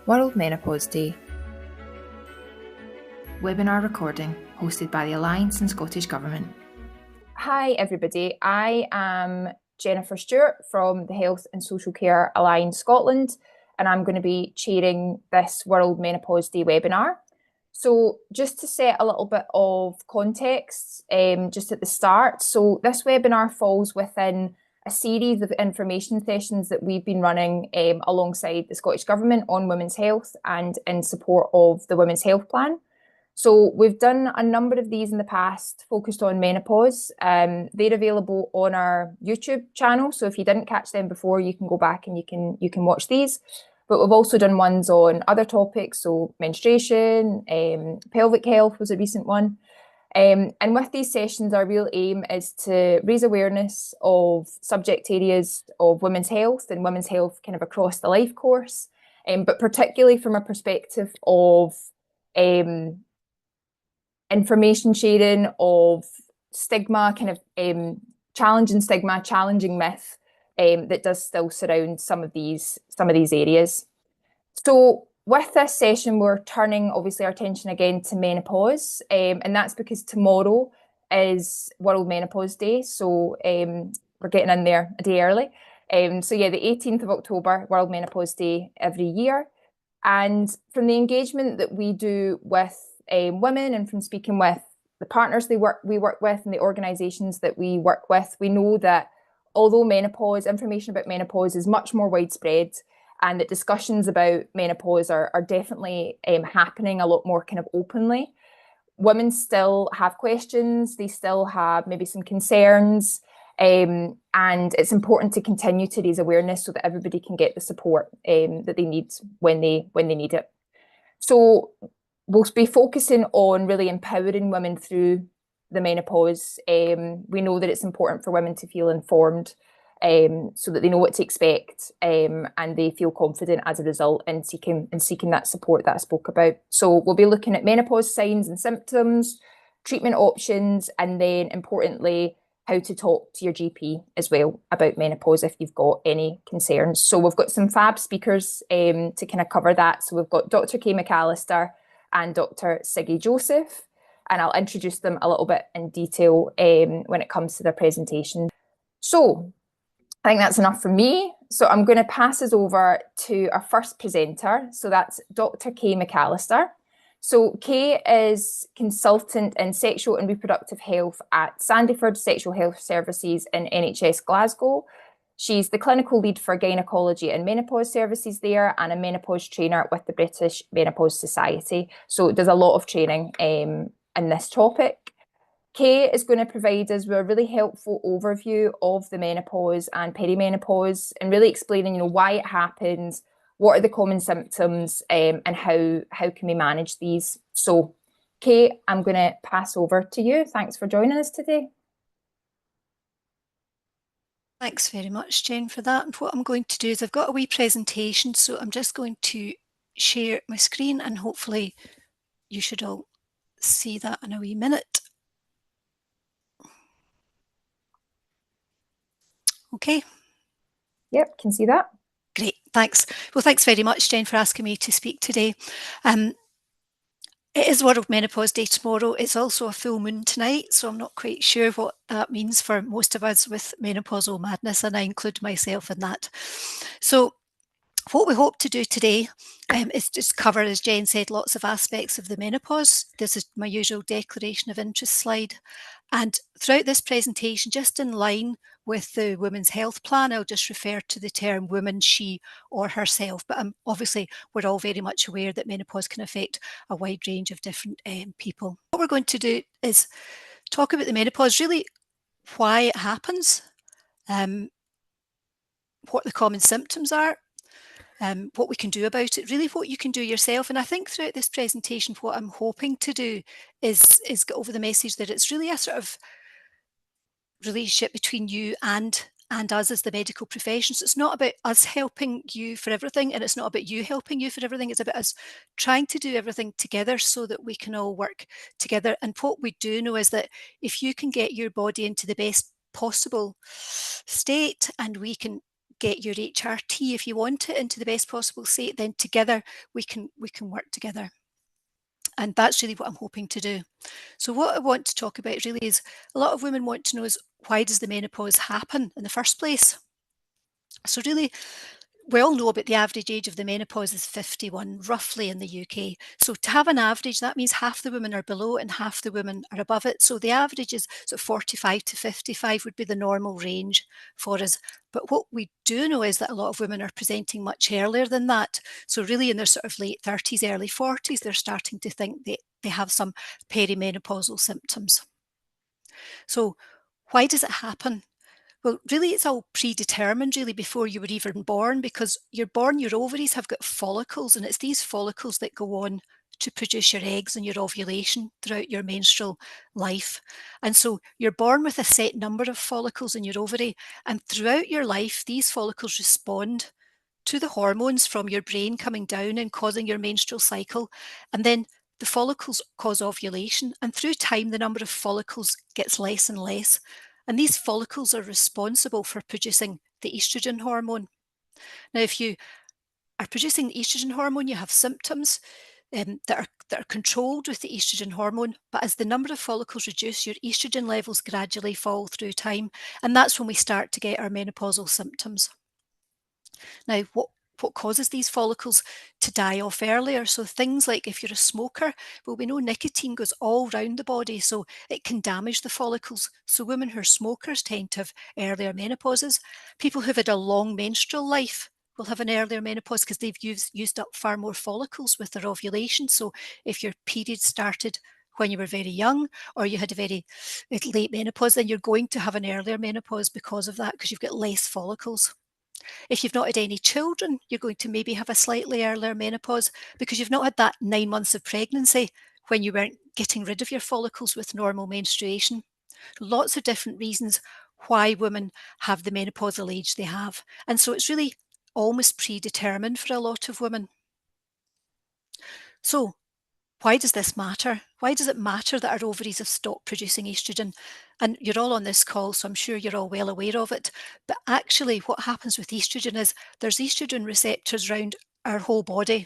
World Menopause Day. Webinar recording hosted by the Alliance and Scottish Government. Hi everybody, I am Jennifer Stewart from the Health and Social Care Alliance Scotland, and I'm going to be chairing this World Menopause Day webinar. So just to set a little bit of context just at the start, so this webinar falls within a series of information sessions that we've been running alongside the Scottish Government on women's health and in support of the Women's Health Plan. So we've done a number of these in the past focused on menopause. They're available on our YouTube channel. So if you didn't catch them before, you can go back and you can watch these. But we've also done ones on other topics. So menstruation, pelvic health was a recent one. And with these sessions, our real aim is to raise awareness of subject areas of women's health and women's health kind of across the life course, but particularly from a perspective of information sharing, of stigma, kind of challenging stigma, challenging myth that does still surround some of these areas. So with this session, we're turning obviously our attention again to menopause, and that's because tomorrow is World Menopause Day. So we're getting in there a day early. So yeah, the 18th of October, World Menopause Day every year. And from the engagement that we do with women and from speaking with the partners we work with and the organisations that we work with, we know that although information about menopause is much more widespread, and that discussions about menopause are definitely happening a lot more kind of openly, women still have questions, they still have maybe some concerns, and it's important to continue to raise awareness so that everybody can get the support that they need when they need it. So we'll be focusing on really empowering women through the menopause. We know that it's important for women to feel informed, so that they know what to expect, and they feel confident as a result in seeking that support that I spoke about. So we'll be looking at menopause signs and symptoms, treatment options, and then importantly, how to talk to your GP as well about menopause if you've got any concerns. So we've got some fab speakers to kind of cover that. So we've got Dr Kay McAllister and Dr Sigi Joseph, and I'll introduce them a little bit in detail when it comes to their presentation. So I think that's enough from me. So I'm going to pass us over to our first presenter. So that's Dr Kay McAllister. So Kay is consultant in sexual and reproductive health at Sandyford Sexual Health Services in NHS Glasgow. She's the clinical lead for gynecology and menopause services there, and a menopause trainer with the British Menopause Society. So does a lot of training in this topic. Kay is going to provide us with a really helpful overview of the menopause and perimenopause, and really explaining, why it happens, what are the common symptoms, and how can we manage these. So, Kay, I'm going to pass over to you. Thanks for joining us today. Thanks very much, Jen, for that. And what I'm going to do is I've got a wee presentation, so I'm just going to share my screen, and hopefully you should all see that in a wee minute. Okay. Yep, can see that. Great, thanks. Well, thanks very much, Jen, for asking me to speak today. It is World Menopause Day tomorrow. It's also a full moon tonight, so I'm not quite sure what that means for most of us with menopausal madness, and I include myself in that. So what we hope to do today is just cover, as Jen said, lots of aspects of the menopause. This is my usual declaration of interest slide. And throughout this presentation, just in line with the Women's Health Plan, I'll just refer to the term woman, she or herself. But obviously, we're all very much aware that menopause can affect a wide range of different people. What we're going to do is talk about the menopause, really why it happens, what the common symptoms are, what we can do about it, really what you can do yourself. And I think throughout this presentation, what I'm hoping to do is get over the message that it's really a sort of relationship between you and us as the medical profession. So it's not about us helping you for everything, and it's not about you helping you for everything. It's about us trying to do everything together so that we can all work together. And what we do know is that if you can get your body into the best possible state, and we can get your HRT if you want it into the best possible state, then together we can work together. And that's really what I'm hoping to do. So what I want to talk about really is, a lot of women want to know is, why does the menopause happen in the first place? So really, we all know about the average age of the menopause is 51, roughly, in the UK. So to have an average, that means half the women are below and half the women are above it. So the average is sort of 45 to 55 would be the normal range for us. But what we do know is that a lot of women are presenting much earlier than that. So really in their sort of late 30s, early 40s, they're starting to think they have some perimenopausal symptoms. So why does it happen? Well, really, it's all predetermined really before you were even born, because you're born, your ovaries have got follicles, and it's these follicles that go on to produce your eggs and your ovulation throughout your menstrual life. And so you're born with a set number of follicles in your ovary, and throughout your life, these follicles respond to the hormones from your brain coming down and causing your menstrual cycle. And then the follicles cause ovulation, and through time, the number of follicles gets less and less. And these follicles are responsible for producing the estrogen hormone. Now, if you are producing the estrogen hormone, you have symptoms that are controlled with the estrogen hormone. But as the number of follicles reduce, your estrogen levels gradually fall through time. And that's when we start to get our menopausal symptoms. Now, what causes these follicles to die off earlier? So things like, if you're a smoker, well, we know nicotine goes all round the body, so it can damage the follicles. So women who are smokers tend to have earlier menopauses. People who've had a long menstrual life will have an earlier menopause because they've used up far more follicles with their ovulation. So if your period started when you were very young, or you had a very late menopause, then you're going to have an earlier menopause because of that, because you've got less follicles. If you've not had any children, you're going to maybe have a slightly earlier menopause because you've not had that 9 months of pregnancy when you weren't getting rid of your follicles with normal menstruation. Lots of different reasons why women have the menopausal age they have. And so it's really almost predetermined for a lot of women. So why does this matter? Why does it matter that our ovaries have stopped producing estrogen? And you're all on this call, so I'm sure you're all well aware of it. But actually, what happens with estrogen is there's estrogen receptors around our whole body,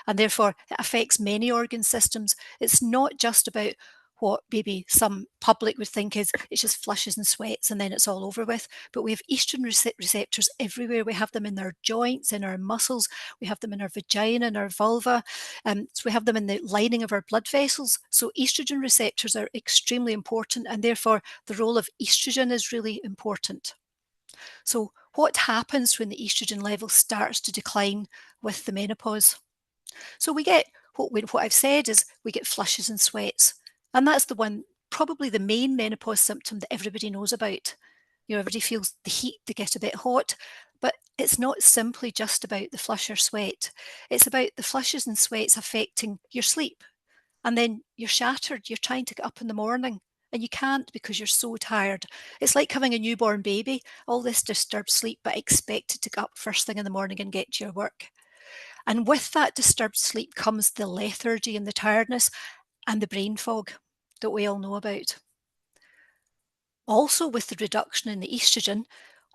and therefore it affects many organ systems. It's not just about what maybe some public would think is it's just flushes and sweats and then it's all over with. But we have estrogen receptors everywhere. We have them in our joints, in our muscles, we have them in our vagina, in our vulva, so we have them in the lining of our blood vessels. So estrogen receptors are extremely important, and therefore the role of estrogen is really important. So what happens when the estrogen level starts to decline with the menopause? So we get, what I've said is, we get flushes and sweats. And that's the one, probably the main menopause symptom that everybody knows about. You know, everybody feels the heat, they get a bit hot, but it's not simply just about the flush or sweat. It's about the flushes and sweats affecting your sleep. And then you're shattered, you're trying to get up in the morning and you can't because you're so tired. It's like having a newborn baby, all this disturbed sleep, but expected to get up first thing in the morning and get to your work. And with that disturbed sleep comes the lethargy and the tiredness and the brain fog that we all know about. Also, with the reduction in the estrogen,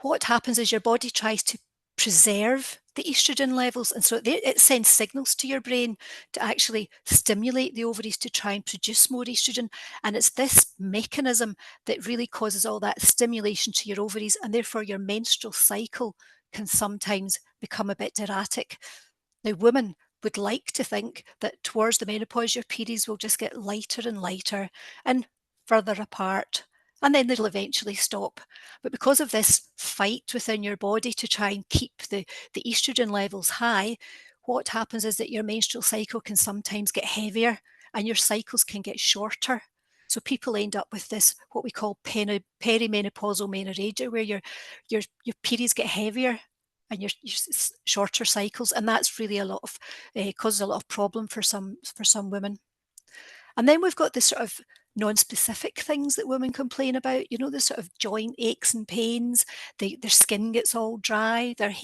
what happens is your body tries to preserve the estrogen levels, and so it sends signals to your brain to actually stimulate the ovaries to try and produce more estrogen. And it's this mechanism that really causes all that stimulation to your ovaries, and therefore your menstrual cycle can sometimes become a bit erratic. Now, women would like to think that towards the menopause, your periods will just get lighter and lighter and further apart, and then they'll eventually stop. But because of this fight within your body to try and keep the estrogen levels high, what happens is that your menstrual cycle can sometimes get heavier and your cycles can get shorter. So people end up with this, what we call perimenopausal menorrhagia, where your periods get heavier and your shorter cycles, and that's really a lot of causes a lot of problem for some women. And then we've got the sort of non-specific things that women complain about. You know, the sort of joint aches and pains. Their skin gets all dry. Their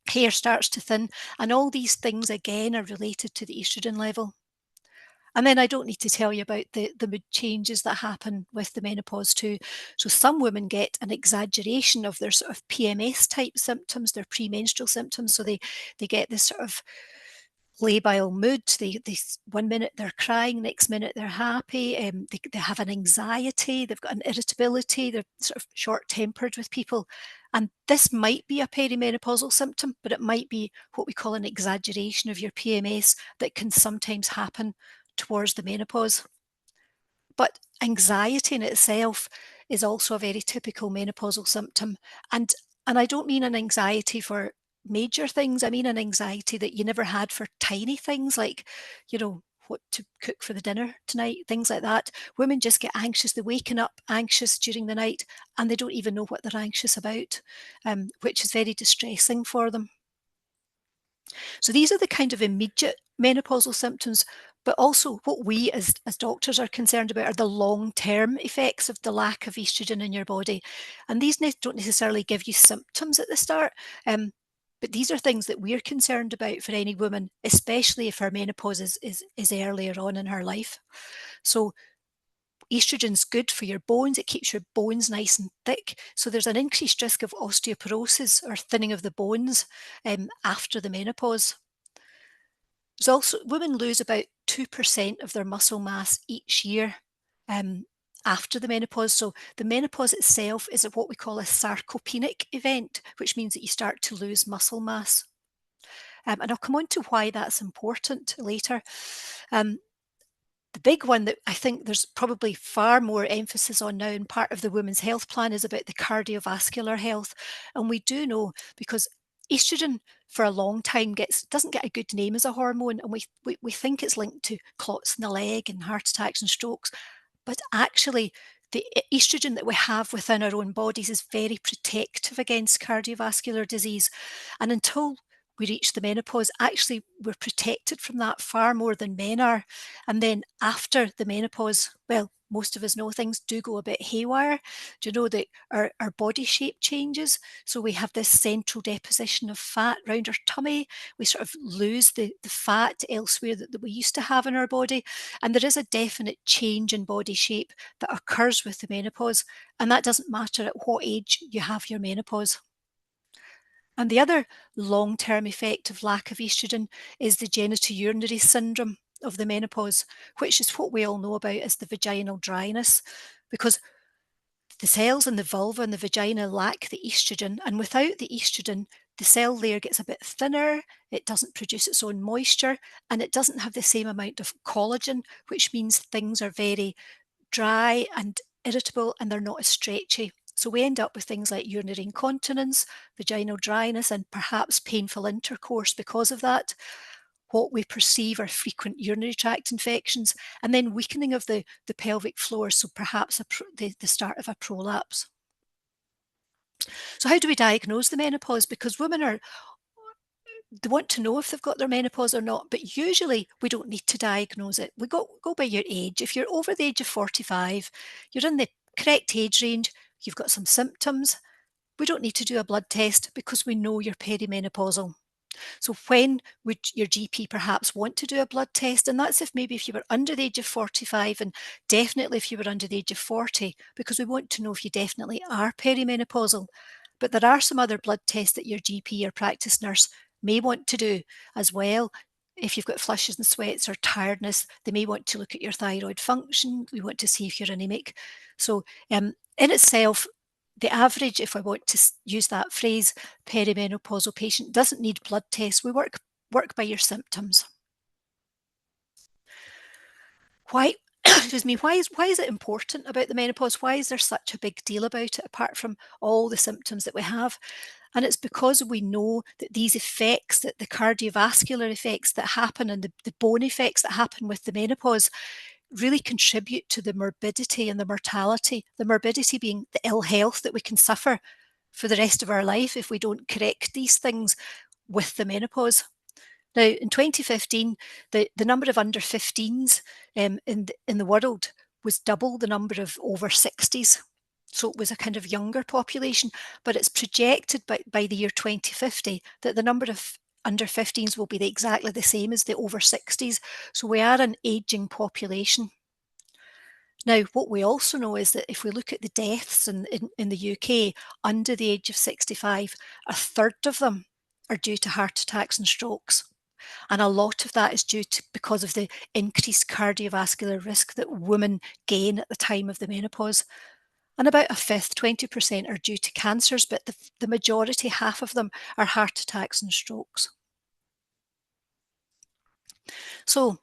hair starts to thin, and all these things again are related to the estrogen level. And then I don't need to tell you about the mood changes that happen with the menopause too. So some women get an exaggeration of their sort of PMS type symptoms, their premenstrual symptoms. So they get this sort of labile mood. They 1 minute they're crying, next minute they're happy. They have an anxiety, they've got an irritability, they're sort of short-tempered with people. And this might be a perimenopausal symptom, but it might be what we call an exaggeration of your PMS that can sometimes happen towards the menopause. But anxiety in itself is also a very typical menopausal symptom. And I don't mean an anxiety for major things. I mean an anxiety that you never had for tiny things like, you know, what to cook for the dinner tonight, things like that. Women just get anxious. They're waking up anxious during the night and they don't even know what they're anxious about, which is very distressing for them. So these are the kind of immediate menopausal symptoms, but also what we as doctors are concerned about are the long-term effects of the lack of estrogen in your body. And these don't necessarily give you symptoms at the start, but these are things that we're concerned about for any woman, especially if her menopause is earlier on in her life. So estrogen's good for your bones. It keeps your bones nice and thick. So there's an increased risk of osteoporosis or thinning of the bones after the menopause. There's also, women lose about 2% of their muscle mass each year after the menopause. So the menopause itself is what we call a sarcopenic event, which means that you start to lose muscle mass. And I'll come on to why that's important later. The big one that I think there's probably far more emphasis on now, and part of the Women's Health Plan, is about the cardiovascular health. And we do know, because estrogen for a long time doesn't get a good name as a hormone, and we think it's linked to clots in the leg and heart attacks and strokes. But actually, the estrogen that we have within our own bodies is very protective against cardiovascular disease. And until we reach the menopause, actually we're protected from that far more than men are. And then after the menopause, well, most of us know things do go a bit haywire. Do you know that our body shape changes? So we have this central deposition of fat around our tummy. We sort of lose the fat elsewhere that we used to have in our body. And there is a definite change in body shape that occurs with the menopause. And that doesn't matter at what age you have your menopause. And the other long-term effect of lack of estrogen is the genitourinary syndrome of the menopause, which is what we all know about as the vaginal dryness, because the cells in the vulva and the vagina lack the estrogen, and without the estrogen, the cell layer gets a bit thinner, it doesn't produce its own moisture, and it doesn't have the same amount of collagen, which means things are very dry and irritable and they're not as stretchy. So we end up with things like urinary incontinence, vaginal dryness, and perhaps painful intercourse because of that. What we perceive are frequent urinary tract infections, and then weakening of the pelvic floor, so perhaps the start of a prolapse. So how do we diagnose the menopause? Because women they want to know if they've got their menopause or not, but usually we don't need to diagnose it. We go by your age. If you're over the age of 45, you're in the correct age range, you've got some symptoms, we don't need to do a blood test because we know you're perimenopausal. So when would your GP perhaps want to do a blood test? And that's if you were under the age of 45, and definitely if you were under the age of 40, because we want to know if you definitely are perimenopausal. But there are some other blood tests that your GP or practice nurse may want to do as well. If you've got flushes and sweats or tiredness, they may want to look at your thyroid function. We want to see if you're anemic. So in itself, the average, if I want to use that phrase, perimenopausal patient doesn't need blood tests. We work by your symptoms. Why, excuse me, why is it important about the menopause? Why is there such a big deal about it, apart from all the symptoms that we have? And it's because we know that these effects, that the cardiovascular effects that happen and the bone effects that happen with the menopause really contribute to the morbidity and the mortality. The morbidity being the ill health that we can suffer for the rest of our life if we don't correct these things with the menopause. Now, in 2015, the number of under 15s in the world was double the number of over 60s. So it was a kind of younger population, but it's projected by the year 2050 that the number of under 15s will be exactly the same as the over 60s. So we are an ageing population. Now, what we also know is that if we look at the deaths in the UK under the age of 65, a third of them are due to heart attacks and strokes. And a lot of that is due to because of the increased cardiovascular risk that women gain at the time of the menopause. And about a fifth, 20%, are due to cancers, but the majority, half of them, are heart attacks and strokes. So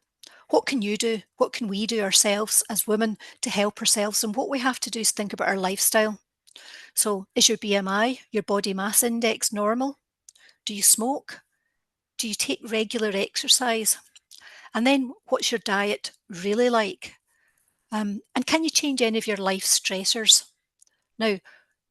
what can you do? What can we do ourselves as women to help ourselves? And what we have to do is think about our lifestyle. So is your BMI, your body mass index, normal? Do you smoke? Do you take regular exercise? And then what's your diet really like? And can you change any of your life stressors? Now,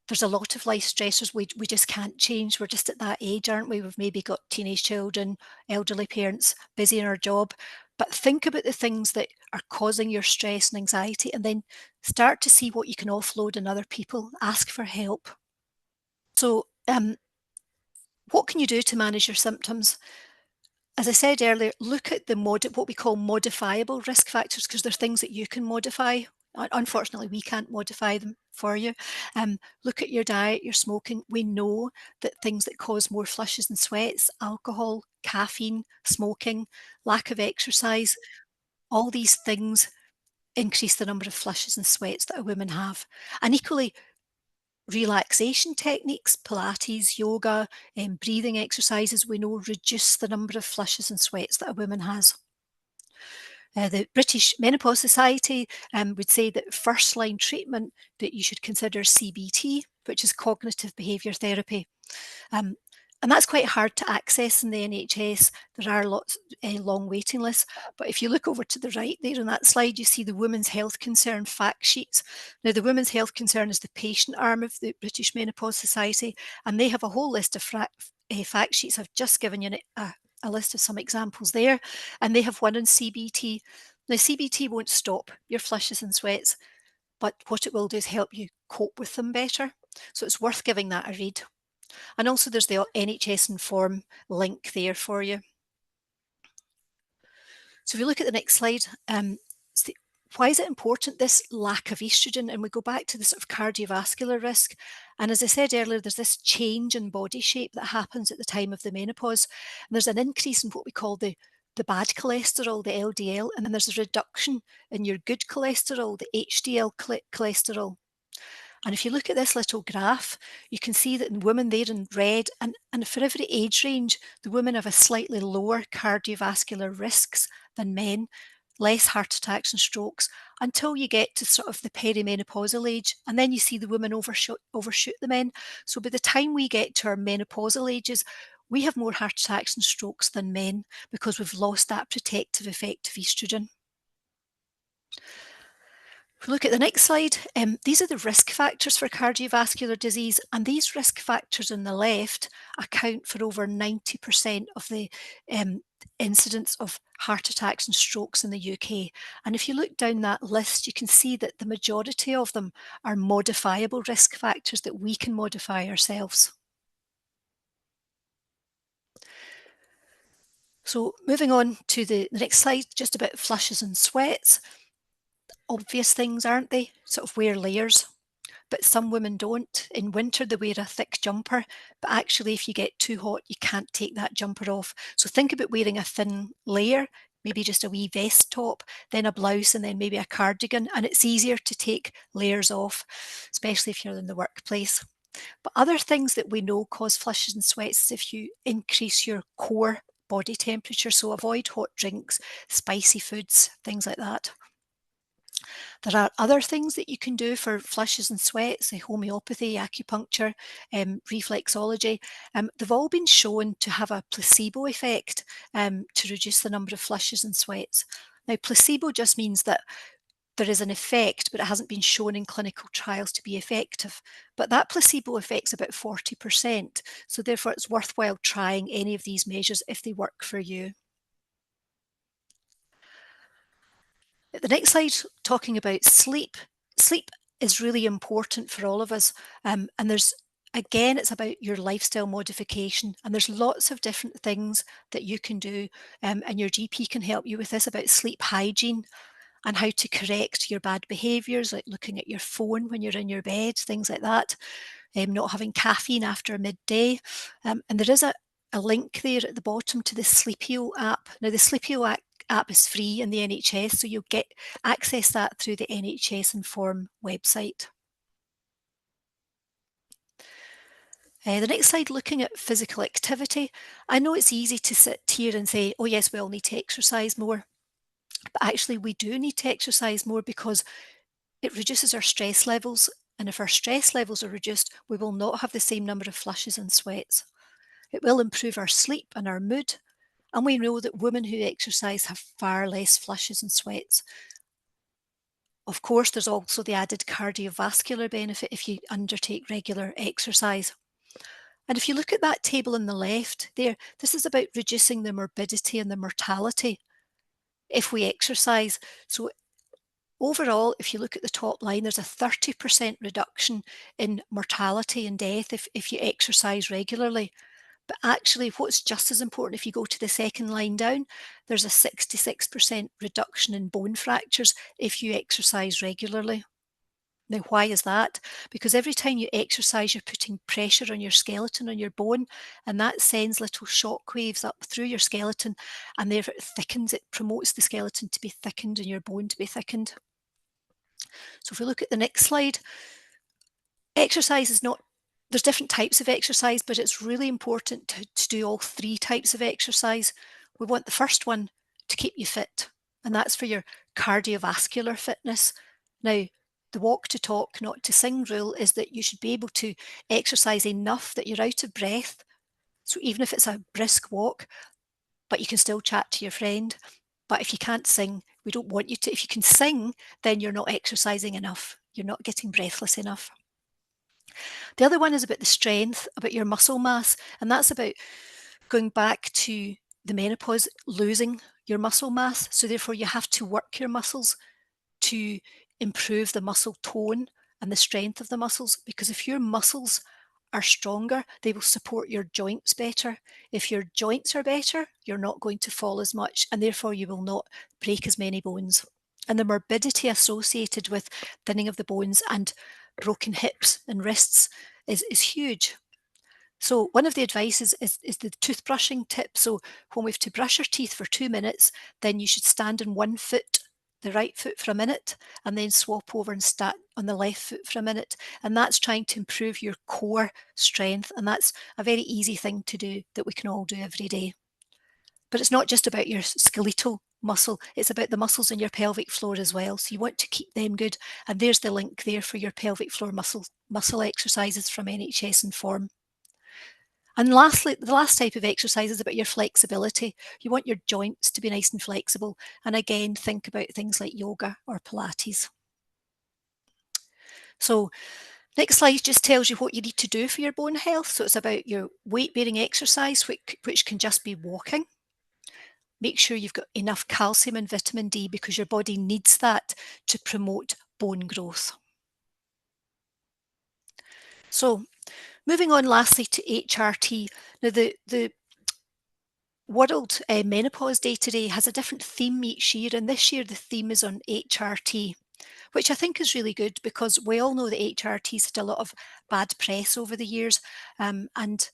there's a lot of life stressors we just can't change. We're just at that age, aren't we? We've maybe got teenage children, elderly parents, busy in our job. But think about the things that are causing your stress and anxiety, and then start to see what you can offload on other people. Ask for help. So what can you do to manage your symptoms? As I said earlier, look at the what we call modifiable risk factors, because they're things that you can modify. Unfortunately, we can't modify them for you. Look at your diet, your smoking. We know that things that cause more flushes and sweats, alcohol, caffeine, smoking, lack of exercise, all these things increase the number of flushes and sweats that a woman have. And equally, relaxation techniques, Pilates, yoga, breathing exercises, we know reduce the number of flushes and sweats that a woman has. The British Menopause Society would say that first line treatment that you should consider CBT, which is cognitive behaviour therapy. And that's quite hard to access in the NHS. There are lots long waiting lists. But if you look over to the right there on that slide, you see the Women's Health Concern fact sheets. Now, the Women's Health Concern is the patient arm of the British Menopause Society, and they have a whole list of fact sheets. I've just given you a list of some examples there, and they have one on CBT. Now, CBT won't stop your flushes and sweats, but what it will do is help you cope with them better. So it's worth giving that a read. And also there's the NHS Inform link there for you. So if you look at the next slide, why is it important, this lack of estrogen? And we go back to the sort of cardiovascular risk. And as I said earlier, there's this change in body shape that happens at the time of the menopause. And there's an increase in what we call the bad cholesterol, the LDL, and then there's a reduction in your good cholesterol, the HDL cholesterol. And if you look at this little graph, you can see that in women there in red, and for every age range, the women have a slightly lower cardiovascular risks than men, less heart attacks and strokes, until you get to sort of the perimenopausal age. And then you see the women overshoot the men. So by the time we get to our menopausal ages, we have more heart attacks and strokes than men because we've lost that protective effect of estrogen. If we look at the next slide, these are the risk factors for cardiovascular disease, and these risk factors on the left account for over 90% of the incidence of heart attacks and strokes in the UK. And if you look down that list, you can see that the majority of them are modifiable risk factors that we can modify ourselves. So moving on to the next slide, just about flushes and sweats. Obvious things, aren't they? Sort of wear layers, but some women don't. In winter they wear a thick jumper, but actually if you get too hot you can't take that jumper off. So think about wearing a thin layer, maybe just a wee vest top, then a blouse, and then maybe a cardigan, and it's easier to take layers off, especially if you're in the workplace. But other things that we know cause flushes and sweats is if you increase your core body temperature, so avoid hot drinks, spicy foods, things like that. There are other things that you can do for flushes and sweats, homeopathy, acupuncture, reflexology. They've all been shown to have a placebo effect to reduce the number of flushes and sweats. Now, placebo just means that there is an effect, but it hasn't been shown in clinical trials to be effective. But that placebo effect's about 40%. So therefore, it's worthwhile trying any of these measures if they work for you. The next slide, talking about sleep. Sleep is really important for all of us, and there's again, it's about your lifestyle modification, and there's lots of different things that you can do, and your GP can help you with this, about sleep hygiene and how to correct your bad behaviours, like looking at your phone when you're in your bed, things like that, not having caffeine after midday. And there is a link there at the bottom to the Sleepio app. Now, the Sleepio app is free in the NHS, so you'll get access that through the NHS Inform website. The next slide, looking at physical activity. I know it's easy to sit here and say, oh yes, we all need to exercise more. But actually we do need to exercise more because it reduces our stress levels. And if our stress levels are reduced, we will not have the same number of flushes and sweats. It will improve our sleep and our mood. And we know that women who exercise have far less flushes and sweats. Of course, there's also the added cardiovascular benefit if you undertake regular exercise. And if you look at that table on the left there, this is about reducing the morbidity and the mortality if we exercise. So overall, if you look at the top line, there's a 30% reduction in mortality and death if you exercise regularly. But actually, what's just as important, if you go to the second line down, there's a 66% reduction in bone fractures if you exercise regularly. Now, why is that? Because every time you exercise, you're putting pressure on your skeleton, on your bone, and that sends little shock waves up through your skeleton, and therefore it thickens, it promotes the skeleton to be thickened and your bone to be thickened. So if we look at the next slide, exercise is not, there's different types of exercise, but it's really important to do all three types of exercise. We want the first one to keep you fit, and that's for your cardiovascular fitness. Now, the walk to talk, not to sing rule is that you should be able to exercise enough that you're out of breath. So even if it's a brisk walk, but you can still chat to your friend. But if you can't sing, we don't want you to. If you can sing, then you're not exercising enough. You're not getting breathless enough. The other one is about the strength, about your muscle mass, and that's about going back to the menopause, losing your muscle mass. So therefore you have to work your muscles to improve the muscle tone and the strength of the muscles, because if your muscles are stronger, they will support your joints better. If your joints are better, you're not going to fall as much, and therefore you will not break as many bones. And the morbidity associated with thinning of the bones and broken hips and wrists is huge. So one of the advice is the toothbrushing tip. So when we have to brush our teeth for 2 minutes, then you should stand on one foot, the right foot, for a minute, and then swap over and stand on the left foot for a minute. And that's trying to improve your core strength. And that's a very easy thing to do that we can all do every day. But it's not just about your skeletal muscle, it's about the muscles in your pelvic floor as well. So you want to keep them good. And there's the link there for your pelvic floor muscle exercises from NHS Inform. And lastly, the last type of exercise is about your flexibility. You want your joints to be nice and flexible. And again, think about things like yoga or Pilates. So next slide just tells you what you need to do for your bone health. So it's about your weight-bearing exercise, which can just be walking. Make sure you've got enough calcium and vitamin D, because your body needs that to promote bone growth. So moving on lastly to HRT. Now the World Menopause Day today has a different theme each year, and this year the theme is on HRT, which I think is really good, because we all know that HRT's had a lot of bad press over the years, and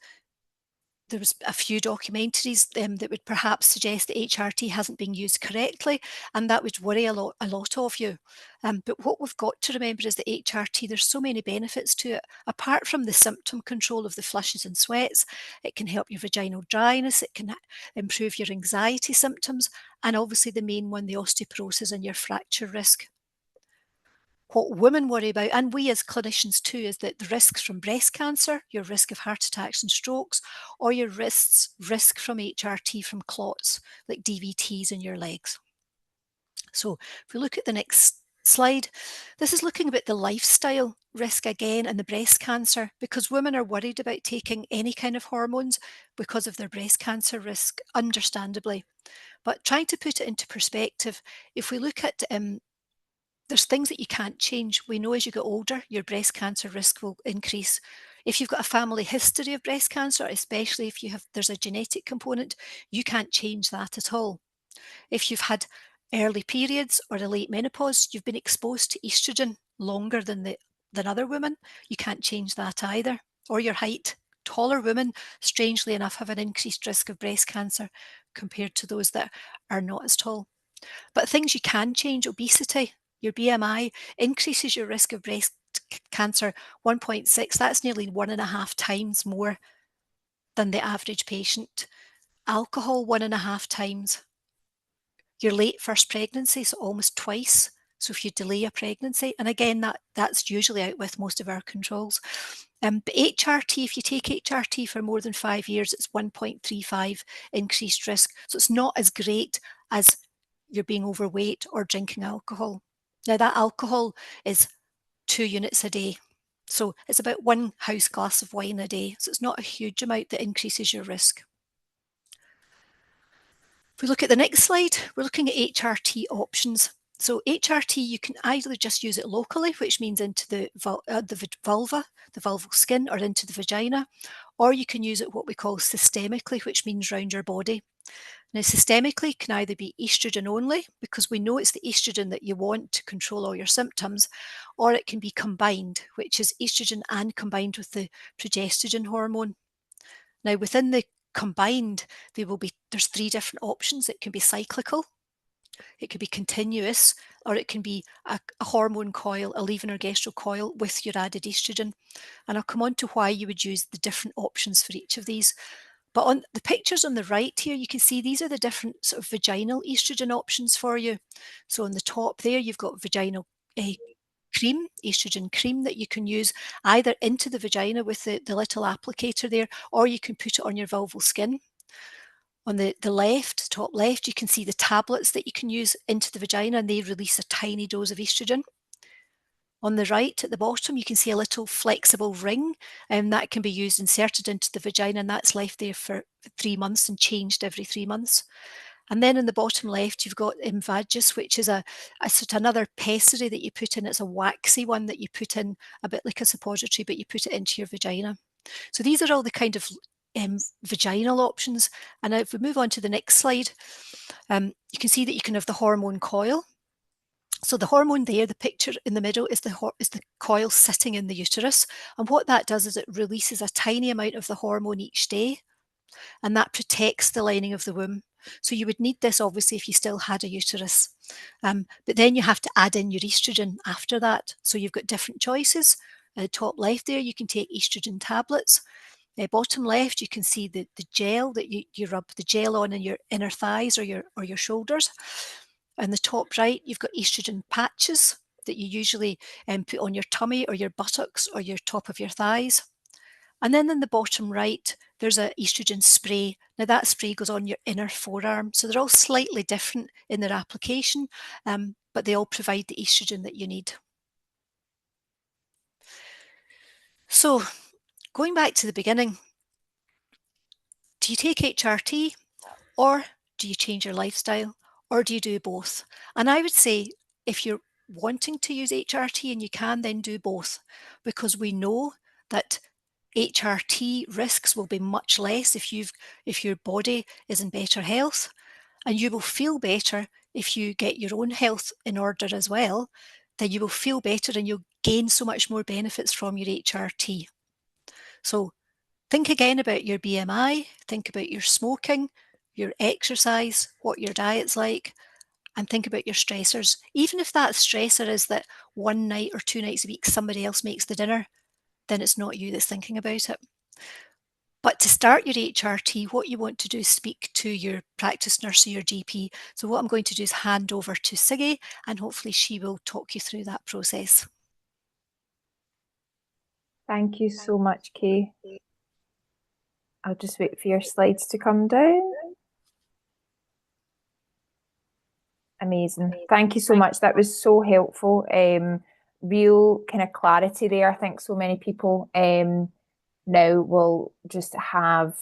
there was a few documentaries that would perhaps suggest that HRT hasn't been used correctly, and that would worry a lot of you. But what we've got to remember is that HRT, there's so many benefits to it. Apart from the symptom control of the flushes and sweats, it can help your vaginal dryness, it can improve your anxiety symptoms, and obviously the main one, the osteoporosis and your fracture risk. What women worry about, and we as clinicians too, is that the risks from breast cancer, your risk of heart attacks and strokes, or your risk from HRT from clots like DVTs in your legs. So if we look at the next slide, this is looking about the lifestyle risk again and the breast cancer, because women are worried about taking any kind of hormones because of their breast cancer risk, understandably. But trying to put it into perspective, if we look at there's things that you can't change. We know as you get older, your breast cancer risk will increase. If you've got a family history of breast cancer, especially if there's a genetic component, you can't change that at all. If you've had early periods or a late menopause, you've been exposed to estrogen longer than other women, you can't change that either. Or your height. Taller women, strangely enough, have an increased risk of breast cancer compared to those that are not as tall. But things you can change: obesity, your BMI increases your risk of breast cancer 1.6. That's nearly 1.5 times more than the average patient. Alcohol, 1.5 times. Your late first pregnancy, so almost twice. So if you delay a pregnancy, and again, that's usually out with most of our controls. But HRT, if you take HRT for more than 5 years, it's 1.35 increased risk. So it's not as great as you're being overweight or drinking alcohol. Now that alcohol is 2 units a day. So it's about 1 house glass of wine a day. So it's not a huge amount that increases your risk. If we look at the next slide, we're looking at HRT options. So HRT, you can either just use it locally, which means into the vulva, the vulval skin, or into the vagina, or you can use it what we call systemically, which means round your body. Now, systemically can either be estrogen only, because we know it's the estrogen that you want to control all your symptoms, or it can be combined, which is estrogen and combined with the progesterone hormone. Now, within the combined, there's 3 different options. It can be cyclical, it could be continuous, or it can be a hormone coil, a levonorgestrel coil with your added estrogen. And I'll come on to why you would use the different options for each of these. But on the pictures on the right here, you can see these are the different sort of vaginal estrogen options for you. So on the top there, you've got vaginal cream, estrogen cream, that you can use either into the vagina with the little applicator there, or you can put it on your vulval skin. On the left, top left, you can see the tablets that you can use into the vagina, and they release a tiny dose of estrogen. On the right at the bottom, you can see a little flexible ring, and that can be used, inserted into the vagina, and that's left there for 3 months and changed every 3 months. And then in the bottom left, you've got Invagus, which is a sort of another pessary that you put in. It's a waxy one that you put in, a bit like a suppository, but you put it into your vagina. So these are all the kind of vaginal options. And if we move on to the next slide, you can see that you can have the hormone coil. So the hormone there, the picture in the middle, is the coil sitting in the uterus. And what that does is it releases a tiny amount of the hormone each day, and that protects the lining of the womb. So you would need this obviously if you still had a uterus. But then you have to add in your estrogen after that. So you've got different choices. Top left there, you can take estrogen tablets. Bottom left, you can see the gel that you rub the gel on in your inner thighs or your shoulders. And the top right, you've got estrogen patches that you usually put on your tummy or your buttocks or your top of your thighs. And then in the bottom right, there's an estrogen spray. Now that spray goes on your inner forearm. So they're all slightly different in their application, but they all provide the estrogen that you need. So going back to the beginning, do you take HRT, or do you change your lifestyle, or do you do both? And I would say if you're wanting to use HRT and you can, then do both, because we know that HRT risks will be much less if your body is in better health, and you will feel better if you get your own health in order as well. Then you will feel better and you'll gain so much more benefits from your HRT. So think again about your BMI, think about your smoking, your exercise, what your diet's like, and think about your stressors. Even if that stressor is that 1 night or 2 nights a week somebody else makes the dinner, then it's not you that's thinking about it. But to start your HRT, what you want to do is speak to your practice nurse or your GP. So what I'm going to do is hand over to Sigi, and hopefully she will talk you through that process. Thank you so much, Kay. I'll just wait for your slides to come down. Amazing. Thank you so much. That was so helpful. Real kind of clarity there. I think so many people now will just have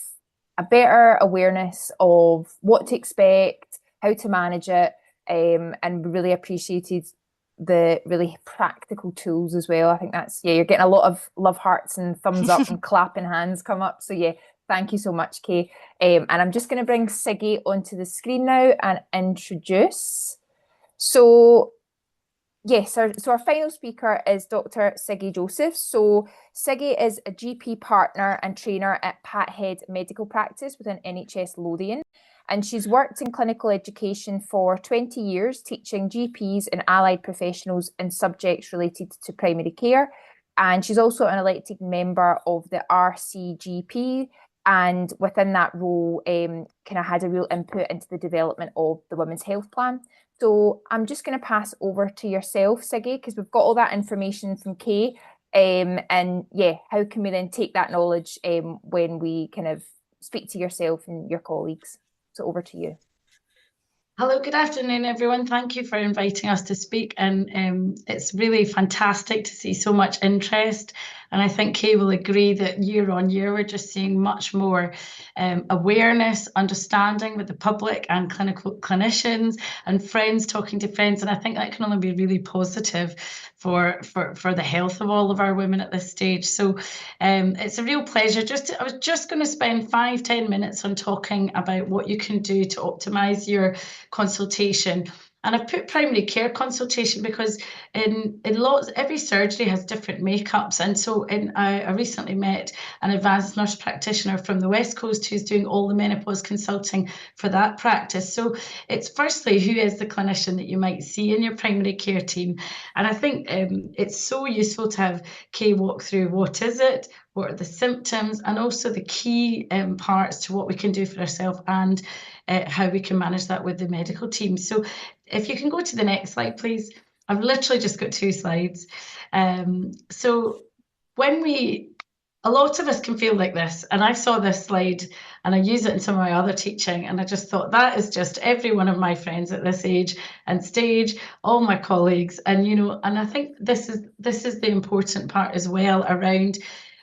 a better awareness of what to expect, how to manage it, and really appreciated the really practical tools as well. I think that's, yeah, you're getting a lot of love hearts and thumbs up and clapping hands come up. So yeah, thank you so much, Kay. And I'm just going to bring Sigi onto the screen now and introduce. So yes, so our final speaker is Dr Sigi Joseph. So Sigi is a GP partner and trainer at Pathead Medical Practice within NHS Lothian. And she's worked in clinical education for 20 years, teaching GPs and allied professionals in subjects related to primary care. And she's also an elected member of the RCGP. And within that role, kind of had a real input into the development of the Women's Health Plan. So I'm just going to pass over to yourself, Sigi, because we've got all that information from Kay. And yeah, how can we then take that knowledge when we kind of speak to yourself and your colleagues? So over to you. Hello, good afternoon, everyone. Thank you for inviting us to speak. And it's really fantastic to see so much interest. And I think Kay will agree that year on year, we're just seeing much more awareness, understanding with the public and clinicians and friends talking to friends. And I think that can only be really positive for the health of all of our women at this stage. So it's a real pleasure. I was just going to spend 5-10 minutes on talking about what you can do to optimize your consultation. And I've put primary care consultation because in lots, every surgery has different makeups. And so I recently met an advanced nurse practitioner from the West Coast who's doing all the menopause consulting for that practice. So it's firstly, who is the clinician that you might see in your primary care team? And I think it's so useful to have Kay walk through what is it, what are the symptoms, and also the key parts to what we can do for ourselves and how we can manage that with the medical team. So if you can go to the next slide, please. I've literally just got 2 slides. So a lot of us can feel like this, and I saw this slide and I use it in some of my other teaching, and I just thought that is just every one of my friends at this age and stage, all my colleagues, and and I think this is the important part as well around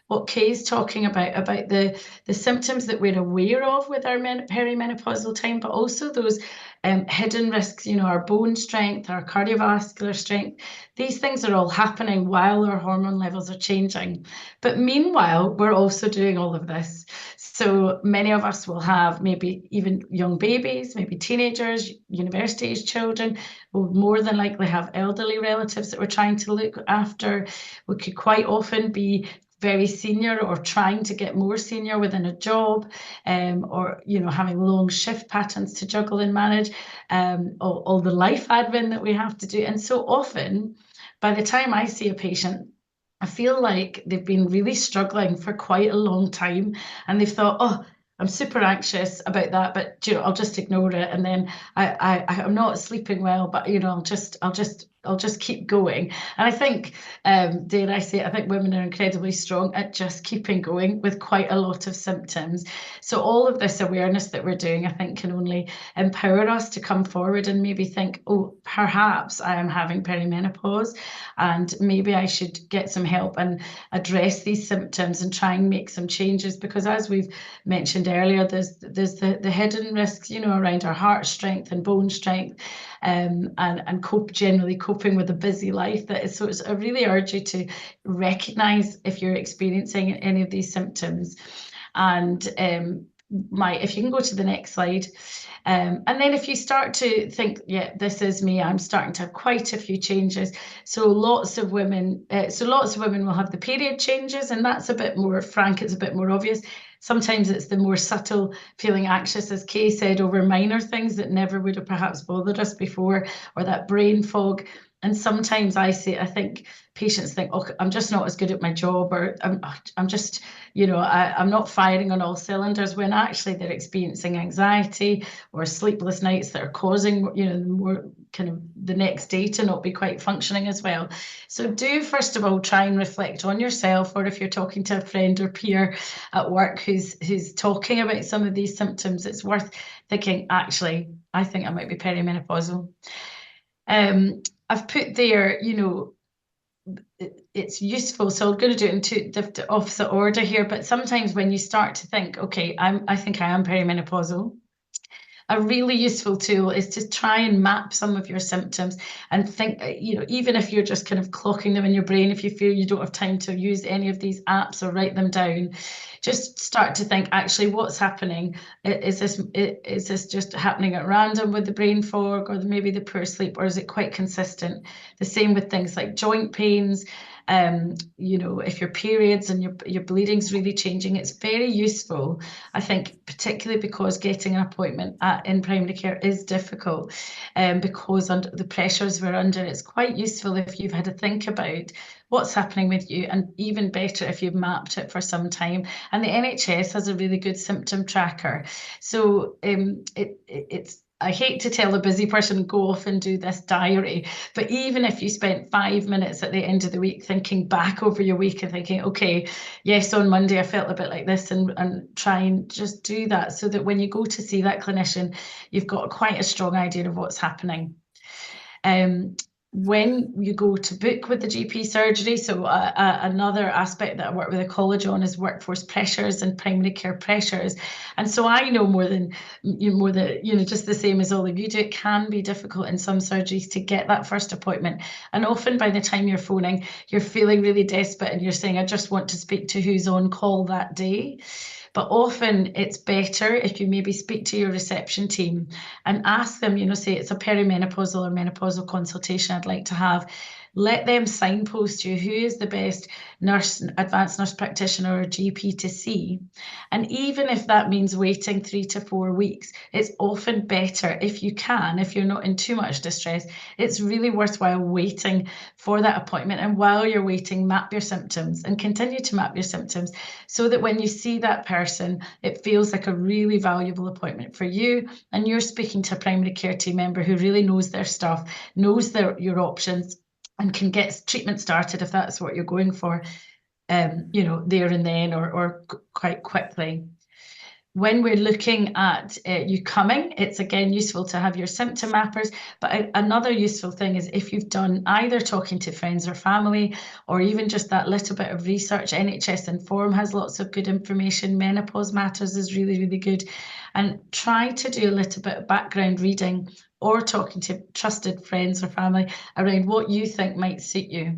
what Kay's talking about the symptoms that we're aware of with our perimenopausal time, but also those hidden risks, our bone strength, our cardiovascular strength. These things are all happening while our hormone levels are changing. But meanwhile, we're also doing all of this. So many of us will have maybe even young babies, maybe teenagers, university-age children. We'll more than likely have elderly relatives that we're trying to look after. We could quite often be very senior or trying to get more senior within a job, or having long shift patterns to juggle and manage, all the life admin that we have to do. And so often, by the time I see a patient, I feel like they've been really struggling for quite a long time, and they've thought, oh, I'm super anxious about that, but I'll just ignore it, and then I'm not sleeping well, but I'll just keep going. And I think, dare I say, I think women are incredibly strong at just keeping going with quite a lot of symptoms. So all of this awareness that we're doing, I think, can only empower us to come forward and maybe think, oh, perhaps I am having perimenopause, and maybe I should get some help and address these symptoms and try and make some changes. Because as we've mentioned earlier, there's the hidden risks, around our heart strength and bone strength, and generally coping with a busy life. So I really urge you to recognise if you're experiencing any of these symptoms. And if you can go to the next slide. And then if you start to think, yeah, this is me, I'm starting to have quite a few changes. So lots of women will have the period changes, and that's a bit more frank, it's a bit more obvious. Sometimes it's the more subtle feeling anxious, as Kay said, over minor things that never would have perhaps bothered us before, or that brain fog. And sometimes I think patients think, oh, I'm just not as good at my job, or I'm just, I'm not firing on all cylinders, when actually they're experiencing anxiety or sleepless nights that are causing, more kind of the next day to not be quite functioning as well. So do, first of all, try and reflect on yourself, or if you're talking to a friend or peer at work who's talking about some of these symptoms, it's worth thinking, actually, I think I might be perimenopausal. I've put there, it's useful, so I'm going to do it in two opposite order here, but sometimes when you start to think, okay, I think I am perimenopausal, A really useful tool is to try and map some of your symptoms and think, even if you're just kind of clocking them in your brain, if you feel you don't have time to use any of these apps or write them down, just start to think, actually, what's happening? Is this just happening at random with the brain fog or maybe the poor sleep, or is it quite consistent? The same with things like joint pains. If your periods and your bleeding's really changing, it's very useful, I think, particularly because getting an appointment in primary care is difficult, because under the pressures we're under. It's quite useful if you've had to think about what's happening with you, and even better if you've mapped it for some time. And the NHS has a really good symptom tracker. So I hate to tell a busy person, go off and do this diary, but even if you spent 5 minutes at the end of the week thinking back over your week and thinking, okay, yes, on Monday I felt a bit like this, and try and just do that, so that when you go to see that clinician, you've got quite a strong idea of what's happening. When you go to book with the GP surgery, so another aspect that I work with a college on is workforce pressures and primary care pressures. And so I know more than just the same as all of you do, it can be difficult in some surgeries to get that first appointment. And often by the time you're phoning, you're feeling really desperate and you're saying, I just want to speak to who's on call that day. But often it's better if you maybe speak to your reception team and ask them, say it's a perimenopausal or menopausal consultation I'd like to have. Let them signpost you who is the best nurse, advanced nurse practitioner or GP to see. And even if that means waiting 3 to 4 weeks, it's often better if you can, if you're not in too much distress, it's really worthwhile waiting for that appointment. And while you're waiting, map your symptoms and continue to map your symptoms, so that when you see that person, it feels like a really valuable appointment for you. And you're speaking to a primary care team member who really knows their stuff, knows your options, and can get treatment started if that's what you're going for, there and then, or quite quickly. When we're looking at you coming, it's again useful to have your symptom mappers. But another useful thing is if you've done either talking to friends or family, or even just that little bit of research. NHS Inform has lots of good information. Menopause Matters is really, really good. And try to do a little bit of background reading or talking to trusted friends or family around what you think might suit you.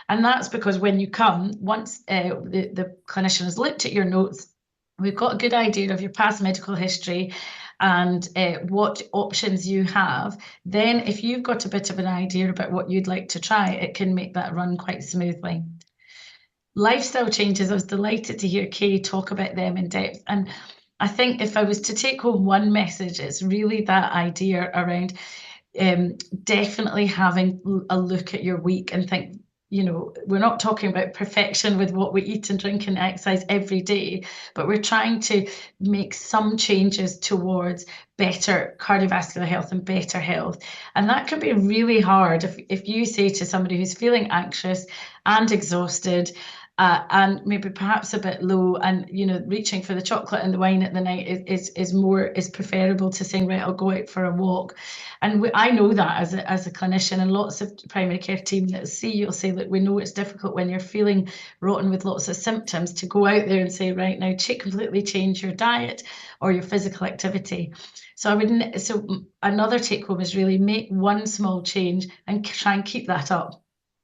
And that's because when you come, once the clinician has looked at your notes, we've got a good idea of your past medical history and what options you have. Then if you've got a bit of an idea about what you'd like to try, it can make that run quite smoothly. Lifestyle changes, I was delighted to hear Kay talk about them in depth. And I think if I was to take home one message, it's really that idea around definitely having a look at your week and think, we're not talking about perfection with what we eat and drink and exercise every day, but we're trying to make some changes towards better cardiovascular health and better health. And that can be really hard if you say to somebody who's feeling anxious and exhausted, and maybe perhaps a bit low, and reaching for the chocolate and the wine at the night is preferable to saying, right, I'll go out for a walk. And I know that as a clinician, and lots of primary care team that see you'll say, look, we know it's difficult when you're feeling rotten with lots of symptoms to go out there and say, right, now completely change your diet or your physical activity. So another take home is really make one small change and try and keep that up.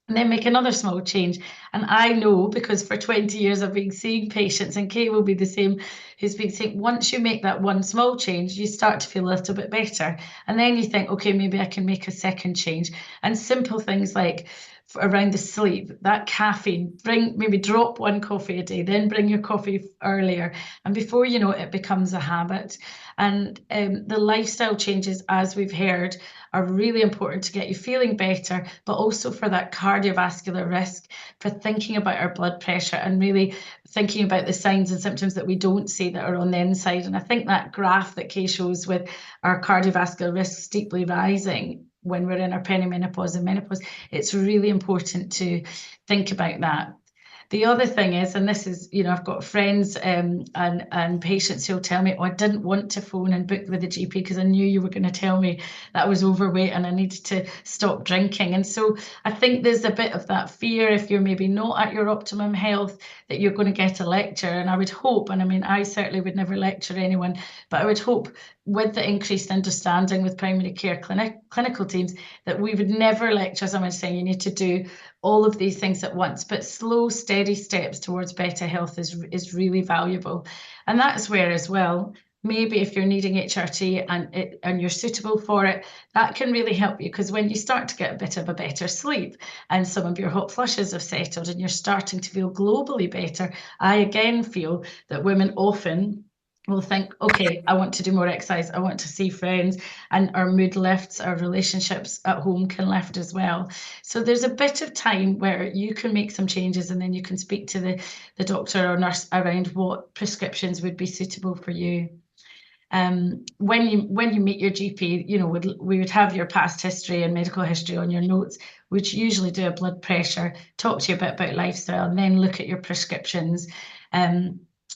And then make another small change. And I know, because for 20 years I've been seeing patients, and Kay will be the same, who's been saying, once you make that one small change, you start to feel a little bit better. And then you think, okay, maybe I can make a second change. And simple things like around the sleep, that caffeine, maybe drop 1 coffee a day, then bring your coffee earlier. And before you know it, it becomes a habit. And the lifestyle changes, as we've heard, are really important to get you feeling better, but also for that cardiovascular risk, for thinking about our blood pressure and really thinking about the signs and symptoms that we don't see that are on the inside. And I think that graph that Kay shows with our cardiovascular risk steeply rising when we're in our perimenopause and menopause, it's really important to think about that. The other thing is, and this is, I've got friends and patients who'll tell me, oh, I didn't want to phone and book with the GP because I knew you were going to tell me that I was overweight and I needed to stop drinking. And so I think there's a bit of that fear, if you're maybe not at your optimum health, that you're going to get a lecture. And I would hope, and I mean, I certainly would never lecture anyone, but I would hope with the increased understanding with primary care clinical teams, that we would never lecture someone saying you need to do all of these things at once, but slow, steady steps towards better health is really valuable. And that's where as well, maybe if you're needing HRT and you're suitable for it, that can really help you, because when you start to get a bit of a better sleep and some of your hot flushes have settled and you're starting to feel globally better, I again feel that women often will think, okay, I want to do more exercise, I want to see friends, and our mood lifts, our relationships at home can lift as well. So there's a bit of time where you can make some changes, and then you can speak to the doctor or nurse around what prescriptions would be suitable for you. When you meet your GP, you know, we would have your past history and medical history on your notes, which usually do a blood pressure, talk to you a bit about lifestyle, and then look at your prescriptions.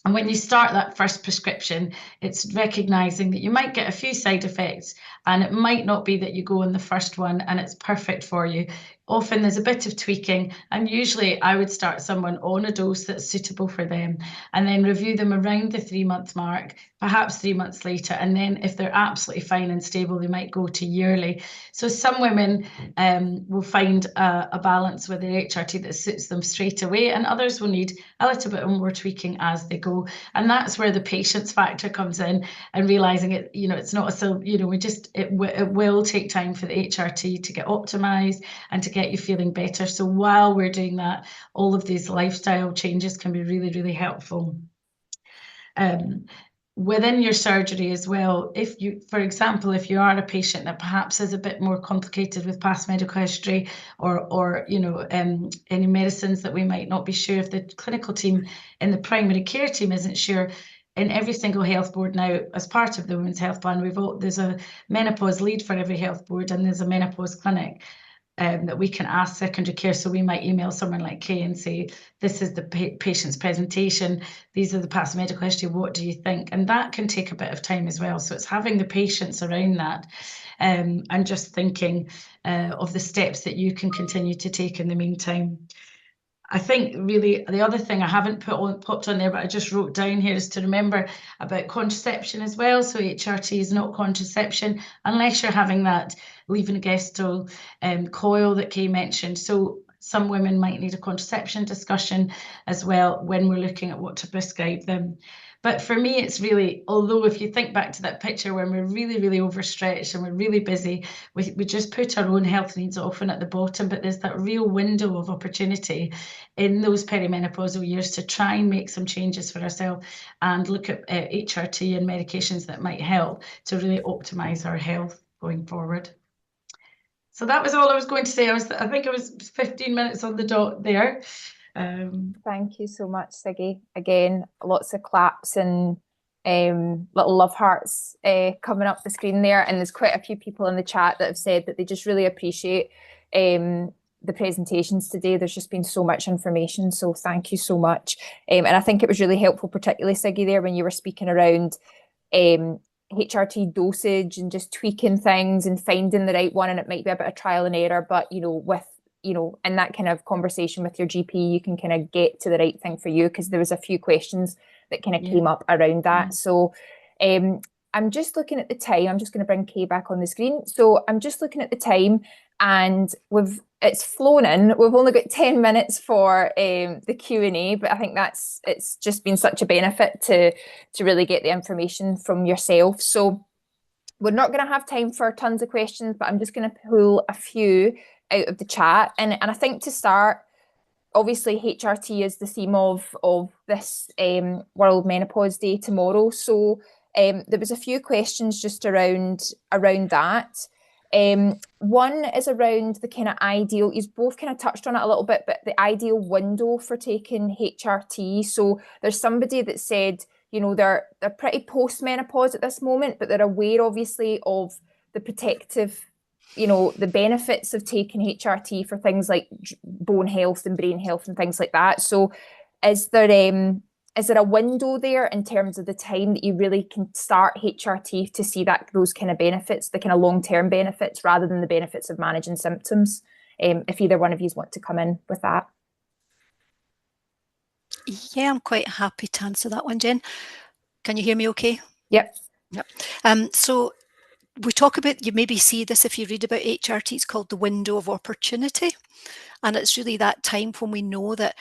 And when you start that first prescription, it's recognizing that you might get a few side effects, and it might not be that you go on the first one and it's perfect for you. Often there's a bit of tweaking, and usually I would start someone on a dose that's suitable for them and then review them around the 3-month mark, perhaps 3 months later. And then if they're absolutely fine and stable, they might go to yearly. So some women will find a balance with their HRT that suits them straight away, and others will need a little bit more tweaking as they go. And that's where the patience factor comes in, and realizing it, you know, it's not a, you know, it will take time for the HRT to get optimized and to get you feeling better. So while we're doing that, all of these lifestyle changes can be really, really helpful. Within your surgery as well, if you, for example, if you are a patient that perhaps is a bit more complicated with past medical history, or you know, any medicines that we might not be sure, if the clinical team in the primary care team isn't sure, in every single health board now, as part of the Women's Health Plan, there's a menopause lead for every health board, and there's a menopause clinic that we can ask secondary care. So we might email someone like Kay and say, this is the patient's presentation, these are the past medical history, what do you think? And that can take a bit of time as well. So it's having the patience around that, and just thinking of the steps that you can continue to take in the meantime. I think really the other thing I haven't popped on there, but I just wrote down here, is to remember about contraception as well. So HRT is not contraception unless you're having that levonorgestrel coil that Kay mentioned. So some women might need a contraception discussion as well when we're looking at what to prescribe them. But for me, it's really, although if you think back to that picture when we're really, really overstretched and we're really busy, we just put our own health needs often at the bottom, but there's that real window of opportunity in those perimenopausal years to try and make some changes for ourselves and look at HRT and medications that might help to really optimize our health going forward. So that was all I was going to say. I think it was 15 minutes on the dot there. Thank you so much, Sigi. Again, lots of claps and little love hearts coming up the screen there, and there's quite a few people in the chat that have said that they just really appreciate the presentations today. There's just been so much information, so thank you so much. And I think it was really helpful, particularly Sigi there, when you were speaking around HRT dosage and just tweaking things and finding the right one, and it might be a bit of trial and error, but you know, with in that kind of conversation with your GP, you can kind of get to the right thing for you, because there was a few questions that kind of came up around that. So I'm just looking at the time. I'm just going to bring Kay back on the screen. So I'm just looking at the time, and it's flown in. We've only got 10 minutes for the Q&A, but I think it's just been such a benefit to really get the information from yourself. So we're not going to have time for tons of questions, but I'm just going to pull a few out of the chat. And I think to start, obviously HRT is the theme of this World Menopause Day tomorrow. So there was a few questions just around that. One is around the kind of ideal, you've both kind of touched on it a little bit, but the ideal window for taking HRT. So there's somebody that said, you know, they're pretty post-menopause at this moment, but they're aware obviously of the protective, you know, the benefits of taking HRT for things like bone health and brain health and things like that. So is there a window there in terms of the time that you really can start HRT to see those kind of benefits, the kind of long-term benefits, rather than the benefits of managing symptoms? If either one of you want to come in with that. Yeah, I'm quite happy to answer that one, Jen. Can you hear me okay? Yep. Yep. So we talk about, you maybe see this if you read about HRT, it's called the window of opportunity. And it's really that time when we know that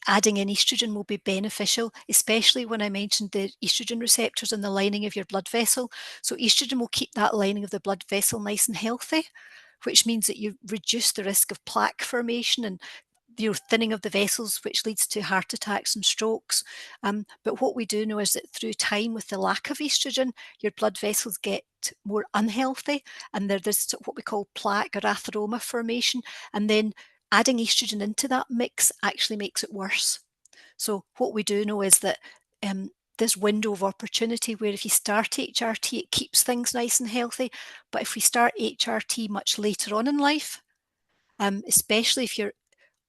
adding in estrogen will be beneficial, especially when I mentioned the estrogen receptors in the lining of your blood vessel. So estrogen will keep that lining of the blood vessel nice and healthy, which means that you reduce the risk of plaque formation and your thinning of the vessels, which leads to heart attacks and strokes. But what we do know is that through time, with the lack of estrogen, your blood vessels get more unhealthy, and there's what we call plaque or atheroma formation. And then adding estrogen into that mix actually makes it worse. So what we do know is that this window of opportunity, where if you start HRT, it keeps things nice and healthy. But if we start HRT much later on in life, especially if you're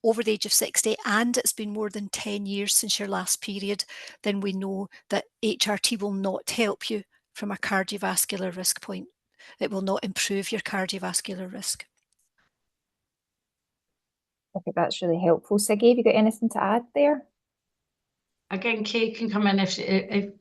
over the age of 60 and it's been more than 10 years since your last period, then we know that HRT will not help you from a cardiovascular risk point. It will not improve your cardiovascular risk. Okay, that's really helpful. Sigi, have you got anything to add there? Again, Kay can come in if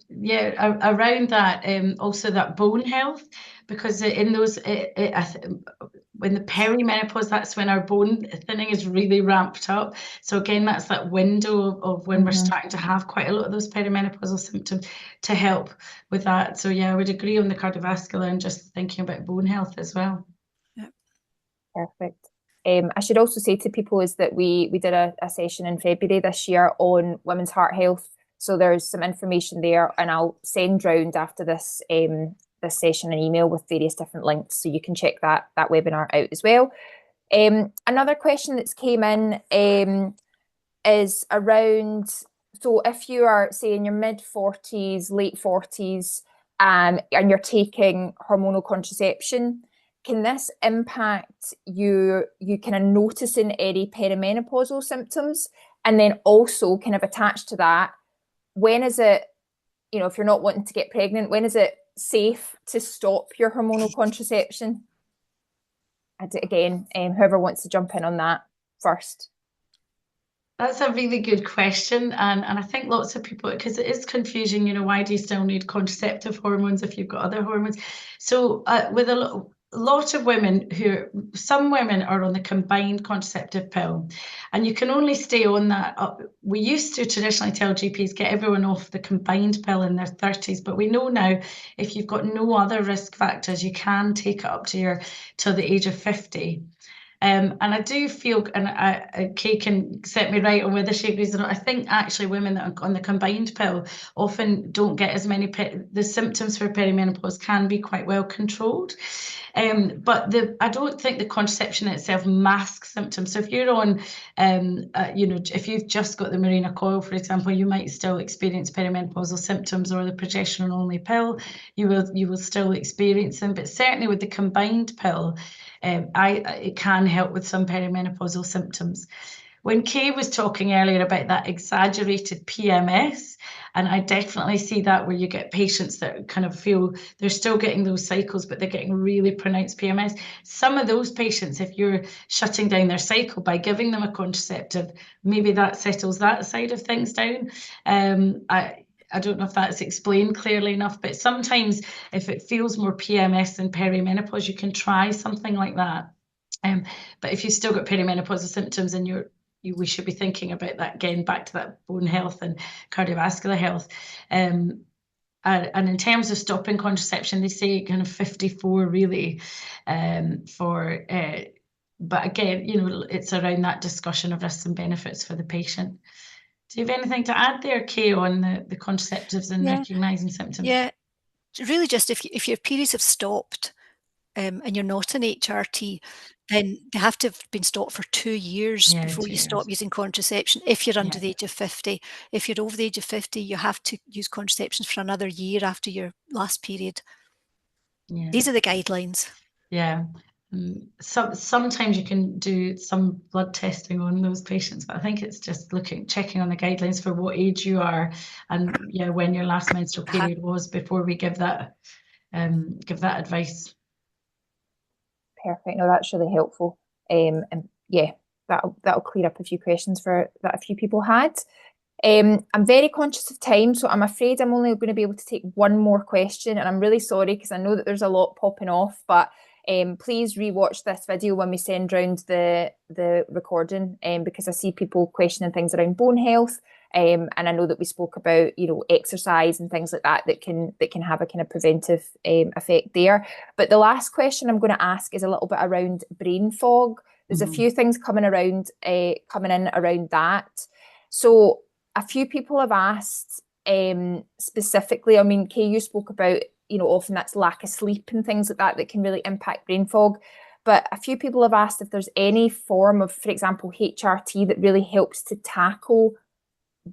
yeah, around that, also that bone health, because in those, when the perimenopause, that's when our bone thinning is really ramped up. So again, that's that window of when we're starting to have quite a lot of those perimenopausal symptoms to help with that. So yeah, I would agree on the cardiovascular and just thinking about bone health as well. Yeah. Perfect. I should also say to people is that we did a session in February this year on women's heart health. So there's some information there, and I'll send round after this this session an email with various different links, so you can check that webinar out as well. Another question that's came in is around, so if you are, say, in your mid-40s, late 40s, and you're taking hormonal contraception, can this impact you kind of noticing any perimenopausal symptoms? And then also kind of attached to that, when is it, if you're not wanting to get pregnant, when is it safe to stop your hormonal contraception? And again, whoever wants to jump in on that first. That's a really good question, and I think lots of people, because it is confusing, why do you still need contraceptive hormones if you've got other hormones? So with a lot of women, some women are on the combined contraceptive pill, and you can only stay on that. We used to traditionally tell GPs, get everyone off the combined pill in their 30s, but we know now if you've got no other risk factors, you can take it up till the age of 50. And I do feel, and Kay can set me right on whether she agrees or not, I think actually women that are on the combined pill often don't get as many, the symptoms for perimenopause can be quite well controlled. But I don't think the contraception itself masks symptoms. So if you're on, if you've just got the Mirena coil, for example, you might still experience perimenopausal symptoms, or the progesterone-only pill, you will still experience them. But certainly with the combined pill, it can help with some perimenopausal symptoms. When Kay was talking earlier about that exaggerated PMS, and I definitely see that where you get patients that kind of feel they're still getting those cycles, but they're getting really pronounced PMS. Some of those patients, if you're shutting down their cycle by giving them a contraceptive, maybe that settles that side of things down. I don't know if that's explained clearly enough, but sometimes if it feels more PMS than perimenopause, you can try something like that. But if you've still got perimenopausal symptoms, and we should be thinking about that, again, back to that bone health and cardiovascular health. And in terms of stopping contraception, they say kind of 54 really but again, it's around that discussion of risks and benefits for the patient. Do you have anything to add there, Kay, on the contraceptives and recognising symptoms? Yeah, really just if your periods have stopped and you're not an HRT, then they have to have been stopped for 2 years before you stop using contraception if you're under the age of 50. If you're over the age of 50, you have to use contraceptions for another year after your last period. Yeah. These are the guidelines. Yeah. Sometimes you can do some blood testing on those patients, but I think it's just checking on the guidelines for what age you are and when your last menstrual period was before we give that advice. Perfect. No, that's really helpful. And yeah, that'll clear up a few questions that a few people had. I'm very conscious of time, so I'm afraid I'm only going to be able to take one more question, and I'm really sorry because I know that there's a lot popping off, but please rewatch this video when we send round the recording, because I see people questioning things around bone health, and I know that we spoke about, you know, exercise and things like that that can have a kind of preventive effect there. But the last question I'm going to ask is a little bit around brain fog. There's a few things coming in around that. So a few people have asked specifically, I mean, Kay, you spoke about, you know, often that's lack of sleep and things like that that can really impact brain fog. But a few people have asked if there's any form of, for example, HRT that really helps to tackle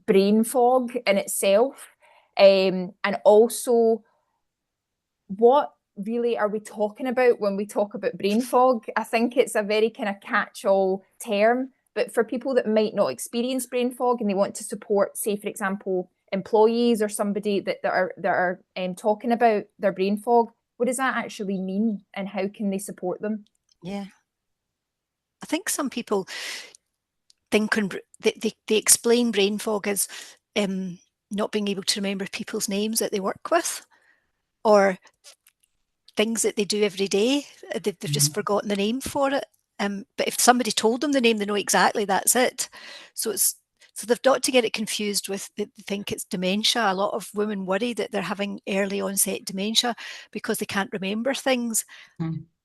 brain fog in itself. And also, what really are we talking about when we talk about brain fog? I think it's a very kind of catch-all term. But for people that might not experience brain fog and they want to support, say, for example, employees or somebody that are talking about their brain fog, what does that actually mean and how can they support them? Yeah. I think some people think they explain brain fog as not being able to remember people's names that they work with or things that they do every day. They've just forgotten the name for it. But if somebody told them the name, they know exactly that's it. So they've got to get it confused with, they think it's dementia. A lot of women worry that they're having early onset dementia because they can't remember things.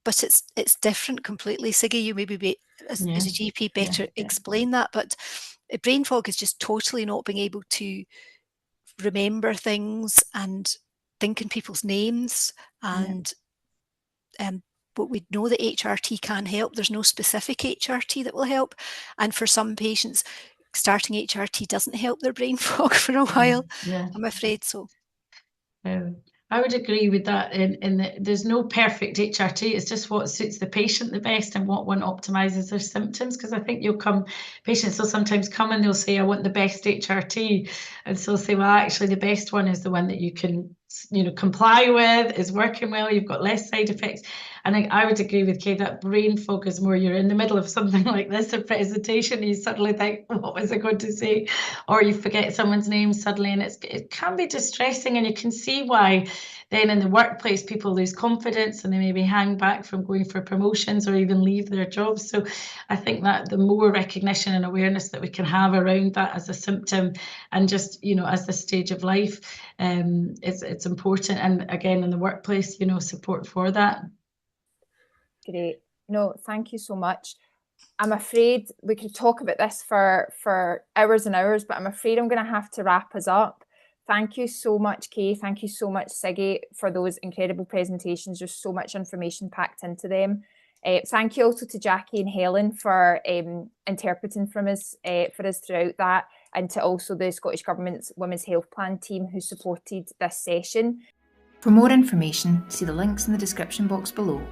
But it's different completely. Sigi, you maybe as a GP better explain that. But brain fog is just totally not being able to remember things and think in people's names and but we know that HRT can help. There's no specific HRT that will help. And for some patients, starting HRT doesn't help their brain fog for a while. I'm afraid so. I would agree with that in that there's no perfect HRT. It's just what suits the patient the best and what one optimizes their symptoms. Because I think patients will sometimes come and they'll say, I want the best HRT. And so they'll say, well, actually the best one is the one that you can, you know, comply with, is working well, you've got less side effects. And I would agree with Kay that brain fog is more, you're in the middle of something like this, a presentation, and you suddenly think, what was I going to say? Or you forget someone's name suddenly, and it can be distressing, and you can see why then in the workplace people lose confidence and they maybe hang back from going for promotions or even leave their jobs. So I think that the more recognition and awareness that we can have around that as a symptom and just, you know, as the stage of life, it's important. And again, in the workplace, you know, support for that. Great. No, thank you so much. I'm afraid we could talk about this for hours and hours, but I'm afraid I'm going to have to wrap us up. Thank you so much, Kay. Thank you so much, Sigi, for those incredible presentations. There's so much information packed into them. Thank you also to Jackie and Helen for interpreting for us throughout that, and to also the Scottish Government's Women's Health Plan team who supported this session. For more information, see the links in the description box below.